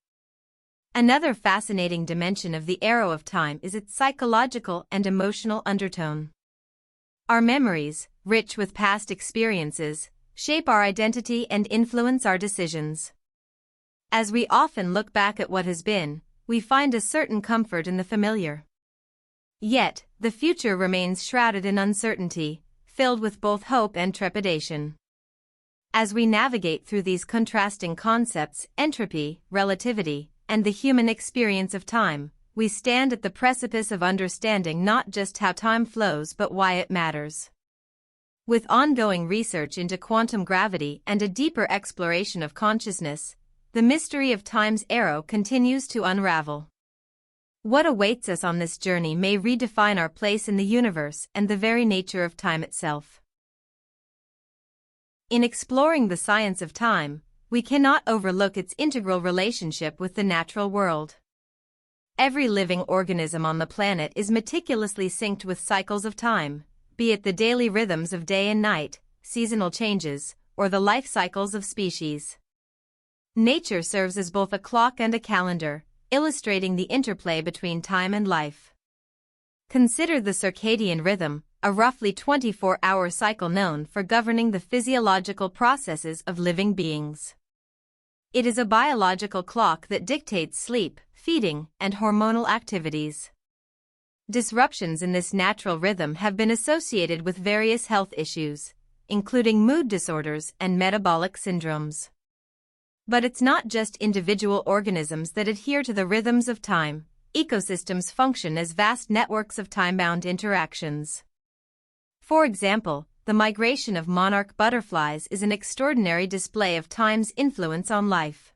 Another fascinating dimension of the arrow of time is its psychological and emotional undertone. Our memories, rich with past experiences, shape our identity and influence our decisions. As we often look back at what has been, we find a certain comfort in the familiar. Yet, the future remains shrouded in uncertainty, filled with both hope and trepidation. As we navigate through these contrasting concepts, entropy, relativity, and the human experience of time, we stand at the precipice of understanding not just how time flows but why it matters. With ongoing research into quantum gravity and a deeper exploration of consciousness, the mystery of time's arrow continues to unravel. What awaits us on this journey may redefine our place in the universe and the very nature of time itself. In exploring the science of time, we cannot overlook its integral relationship with the natural world. Every living organism on the planet is meticulously synced with cycles of time, be it the daily rhythms of day and night, seasonal changes, or the life cycles of species. Nature serves as both a clock and a calendar, illustrating the interplay between time and life. Consider the circadian rhythm, a roughly 24-hour cycle known for governing the physiological processes of living beings. It is a biological clock that dictates sleep, feeding, and hormonal activities. Disruptions in this natural rhythm have been associated with various health issues, including mood disorders and metabolic syndromes. But it's not just individual organisms that adhere to the rhythms of time. Ecosystems function as vast networks of time-bound interactions. For example, the migration of monarch butterflies is an extraordinary display of time's influence on life.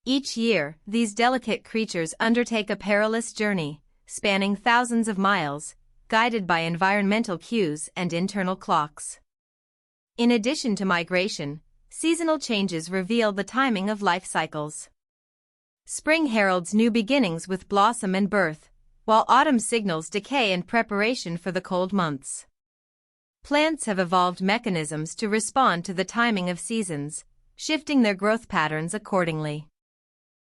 Each year, these delicate creatures undertake a perilous journey, spanning thousands of miles, guided by environmental cues and internal clocks. In addition to migration, seasonal changes reveal the timing of life cycles. Spring heralds new beginnings with blossom and birth, while autumn signals decay and preparation for the cold months. Plants have evolved mechanisms to respond to the timing of seasons, shifting their growth patterns accordingly.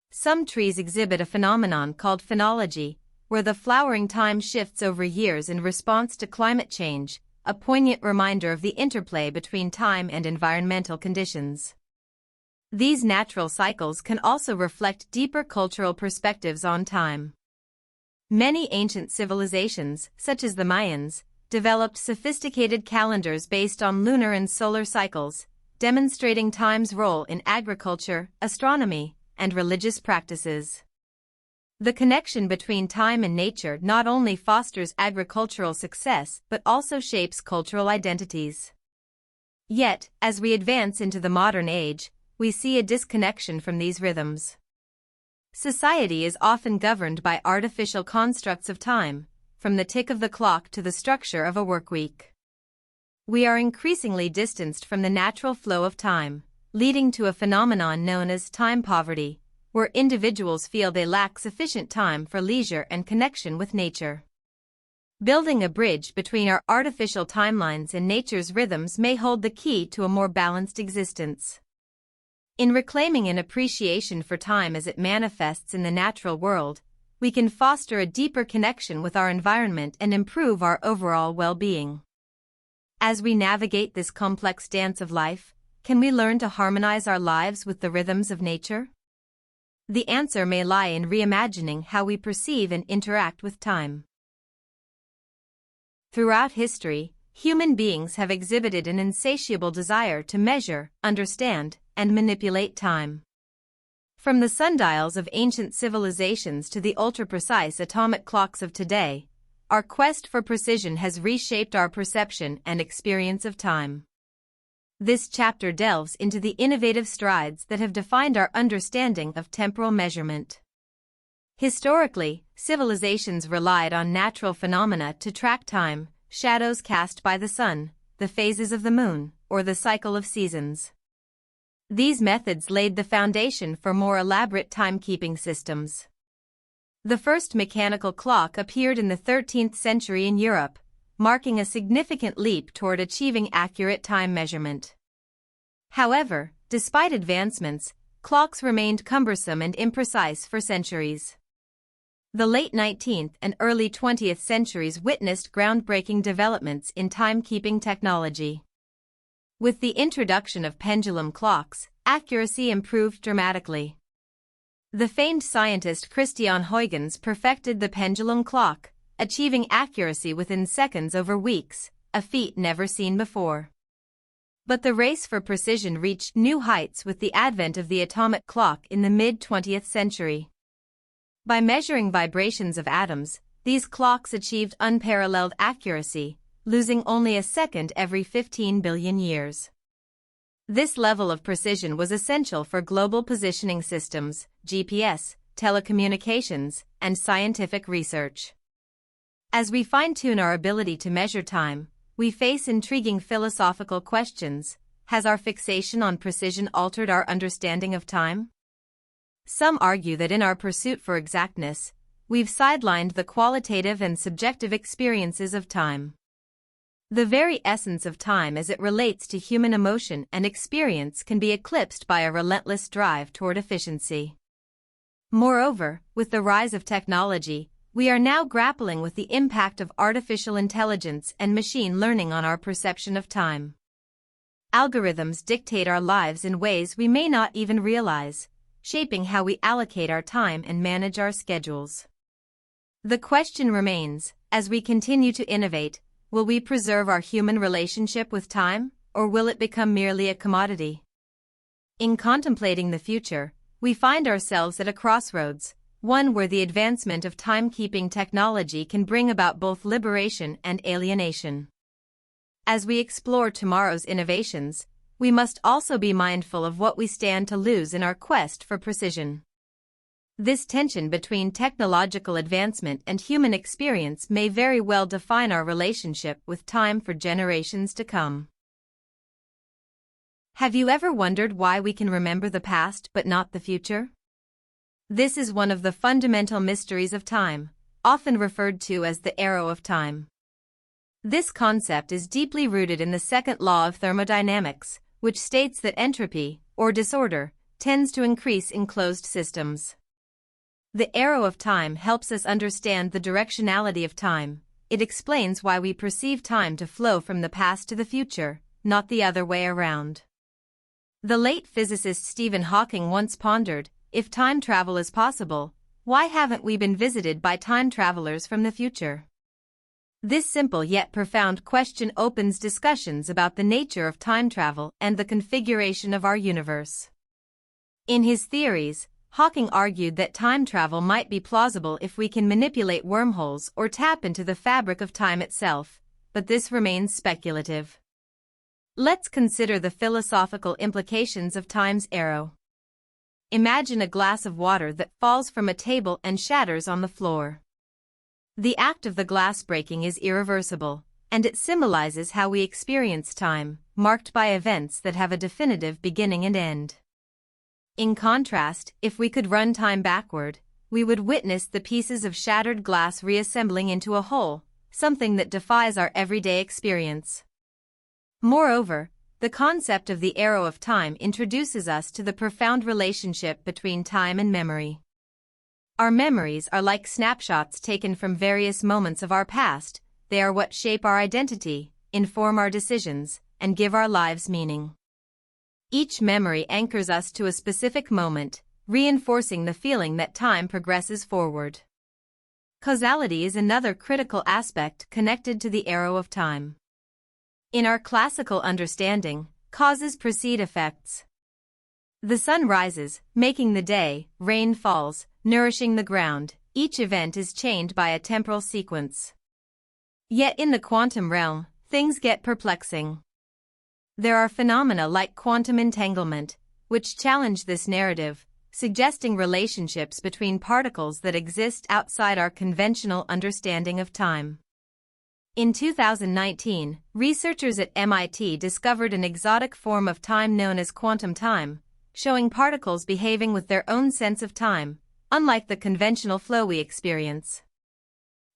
Some trees exhibit a phenomenon called phenology, where the flowering time shifts over years in response to climate change, a poignant reminder of the interplay between time and environmental conditions. These natural cycles can also reflect deeper cultural perspectives on time. Many ancient civilizations, such as the Mayans, developed sophisticated calendars based on lunar and solar cycles, demonstrating time's role in agriculture, astronomy, and religious practices. The connection between time and nature not only fosters agricultural success but also shapes cultural identities. Yet, as we advance into the modern age, we see a disconnection from these rhythms. Society is often governed by artificial constructs of time, from the tick of the clock to the structure of a workweek. We are increasingly distanced from the natural flow of time, leading to a phenomenon known as time poverty, where individuals feel they lack sufficient time for leisure and connection with nature. Building a bridge between our artificial timelines and nature's rhythms may hold the key to a more balanced existence. In reclaiming an appreciation for time as it manifests in the natural world, we can foster a deeper connection with our environment and improve our overall well-being. As we navigate this complex dance of life, can we learn to harmonize our lives with the rhythms of nature? The answer may lie in reimagining how we perceive and interact with time. Throughout history, human beings have exhibited an insatiable desire to measure, understand, and manipulate time. From the sundials of ancient civilizations to the ultra-precise atomic clocks of today, our quest for precision has reshaped our perception and experience of time. This chapter delves into the innovative strides that have defined our understanding of temporal measurement. Historically, civilizations relied on natural phenomena to track time, shadows cast by the sun, the phases of the moon, or the cycle of seasons. These methods laid the foundation for more elaborate timekeeping systems. The first mechanical clock appeared in the 13th century in Europe, marking a significant leap toward achieving accurate time measurement. However, despite advancements, clocks remained cumbersome and imprecise for centuries. The late 19th and early 20th centuries witnessed groundbreaking developments in timekeeping technology. With the introduction of pendulum clocks, accuracy improved dramatically. The famed scientist Christian Huygens perfected the pendulum clock, achieving accuracy within seconds over weeks, a feat never seen before. But the race for precision reached new heights with the advent of the atomic clock in the mid-20th century. By measuring vibrations of atoms, these clocks achieved unparalleled accuracy, losing only a second every 15 billion years. This level of precision was essential for global positioning systems, GPS, telecommunications, and scientific research. As we fine-tune our ability to measure time, we face intriguing philosophical questions. has our fixation on precision altered our understanding of time? Some argue that in our pursuit for exactness, we've sidelined the qualitative and subjective experiences of time. The very essence of time as it relates to human emotion and experience can be eclipsed by a relentless drive toward efficiency. Moreover, with the rise of technology, we are now grappling with the impact of artificial intelligence and machine learning on our perception of time. Algorithms dictate our lives in ways we may not even realize, shaping how we allocate our time and manage our schedules. The question remains, as we continue to innovate, will we preserve our human relationship with time, or will it become merely a commodity? In contemplating the future, we find ourselves at a crossroads, one where the advancement of timekeeping technology can bring about both liberation and alienation. As we explore tomorrow's innovations, we must also be mindful of what we stand to lose in our quest for precision. This tension between technological advancement and human experience may very well define our relationship with time for generations to come. Have you ever wondered why we can remember the past but not the future? This is one of the fundamental mysteries of time, often referred to as the arrow of time. This concept is deeply rooted in the second law of thermodynamics, which states that entropy, or disorder, tends to increase in closed systems. The arrow of time helps us understand the directionality of time. It explains why we perceive time to flow from the past to the future, not the other way around. The late physicist Stephen Hawking once pondered, if time travel is possible, why haven't we been visited by time travelers from the future? This simple yet profound question opens discussions about the nature of time travel and the configuration of our universe. In his theories, Hawking argued that time travel might be plausible if we can manipulate wormholes or tap into the fabric of time itself, but this remains speculative. Let's consider the philosophical implications of time's arrow. Imagine a glass of water that falls from a table and shatters on the floor. The act of the glass breaking is irreversible, and it symbolizes how we experience time, marked by events that have a definitive beginning and end. In contrast, if we could run time backward, we would witness the pieces of shattered glass reassembling into a whole, something that defies our everyday experience. Moreover, the concept of the arrow of time introduces us to the profound relationship between time and memory. Our memories are like snapshots taken from various moments of our past. They are what shape our identity, inform our decisions, and give our lives meaning. Each memory anchors us to a specific moment, reinforcing the feeling that time progresses forward. Causality is another critical aspect connected to the arrow of time. In our classical understanding, causes precede effects. The sun rises, making the day, rain falls, nourishing the ground. Each event is chained by a temporal sequence. Yet in the quantum realm, things get perplexing. There are phenomena like quantum entanglement, which challenge this narrative, suggesting relationships between particles that exist outside our conventional understanding of time. In 2019, researchers at MIT discovered an exotic form of time known as quantum time, showing particles behaving with their own sense of time, unlike the conventional flow we experience.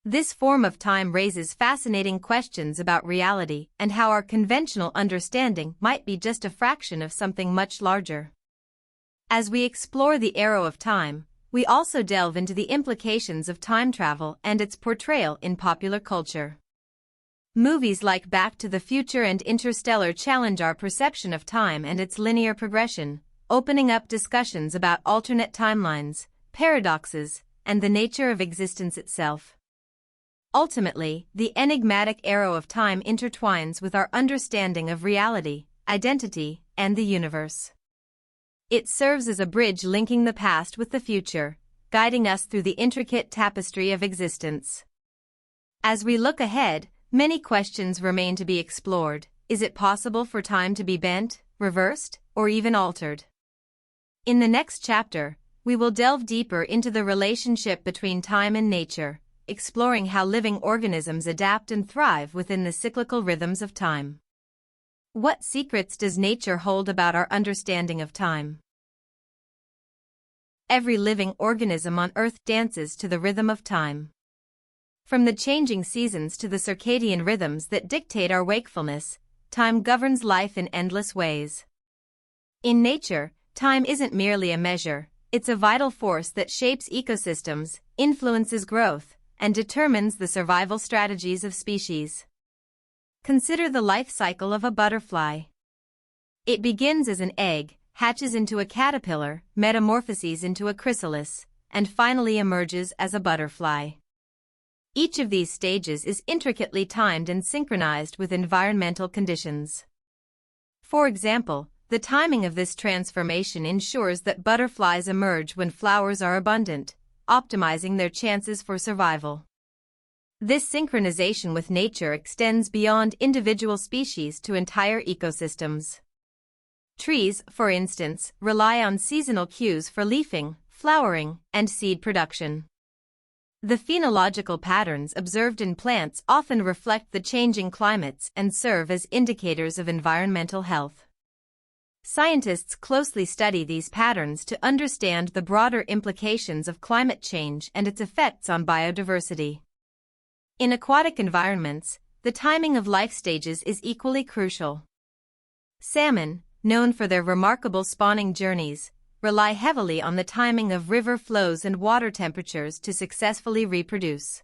This form of time raises fascinating questions about reality and how our conventional understanding might be just a fraction of something much larger. As we explore the arrow of time, we also delve into the implications of time travel and its portrayal in popular culture. Movies like Back to the Future and Interstellar challenge our perception of time and its linear progression, opening up discussions about alternate timelines, paradoxes, and the nature of existence itself. Ultimately, the enigmatic arrow of time intertwines with our understanding of reality, identity, and the universe. It serves as a bridge linking the past with the future, guiding us through the intricate tapestry of existence. As we look ahead, many questions remain to be explored. Is it possible for time to be bent, reversed, or even altered? In the next chapter, we will delve deeper into the relationship between time and nature, exploring how living organisms adapt and thrive within the cyclical rhythms of time. What secrets does nature hold about our understanding of time? Every living organism on Earth dances to the rhythm of time. From the changing seasons to the circadian rhythms that dictate our wakefulness, time governs life in endless ways. In nature, time isn't merely a measure, it's a vital force that shapes ecosystems, influences growth, and determines the survival strategies of species. Consider the life cycle of a butterfly. It begins as an egg, hatches into a caterpillar, metamorphoses into a chrysalis, and finally emerges as a butterfly. Each of these stages is intricately timed and synchronized with environmental conditions. For example, the timing of this transformation ensures that butterflies emerge when flowers are abundant, optimizing their chances for survival. This synchronization with nature extends beyond individual species to entire ecosystems. Trees, for instance, rely on seasonal cues for leafing, flowering, and seed production. The phenological patterns observed in plants often reflect the changing climates and serve as indicators of environmental health. Scientists closely study these patterns to understand the broader implications of climate change and its effects on biodiversity. In aquatic environments, the timing of life stages is equally crucial. Salmon, known for their remarkable spawning journeys, rely heavily on the timing of river flows and water temperatures to successfully reproduce.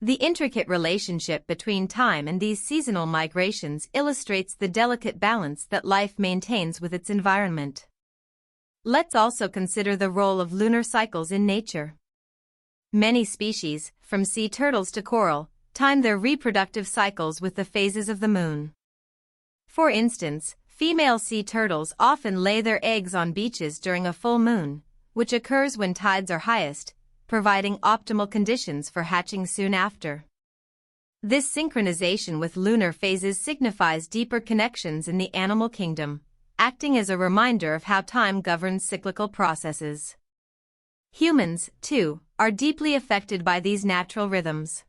The intricate relationship between time and these seasonal migrations illustrates the delicate balance that life maintains with its environment. Let's also consider the role of lunar cycles in nature. Many species, from sea turtles to coral, time their reproductive cycles with the phases of the moon. For instance, female sea turtles often lay their eggs on beaches during a full moon, which occurs when tides are highest, providing optimal conditions for hatching soon after. This synchronization with lunar phases signifies deeper connections in the animal kingdom, acting as a reminder of how time governs cyclical processes. Humans, too, are deeply affected by these natural rhythms.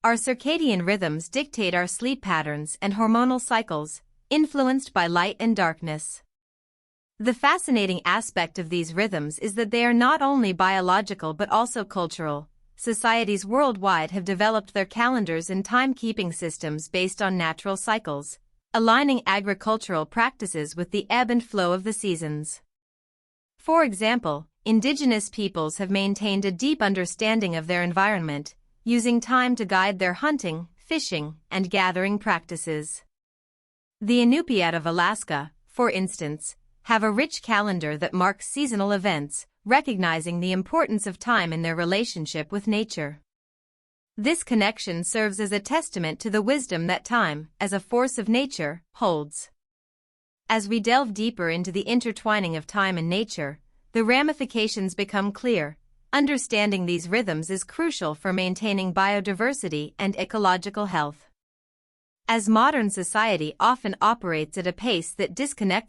Our circadian rhythms dictate our sleep patterns and hormonal cycles, influenced by light and darkness. The fascinating aspect of these rhythms is that they are not only biological but also cultural. Societies worldwide have developed their calendars and timekeeping systems based on natural cycles, aligning agricultural practices with the ebb and flow of the seasons. For example, indigenous peoples have maintained a deep understanding of their environment, using time to guide their hunting, fishing, and gathering practices. The Inupiat of Alaska, for instance, have a rich calendar that marks seasonal events, recognizing the importance of time in their relationship with nature. This connection serves as a testament to the wisdom that time, as a force of nature, holds. As we delve deeper into the intertwining of time and nature, the ramifications become clear. Understanding these rhythms is crucial for maintaining biodiversity and ecological health. As modern society often operates at a pace that disconnects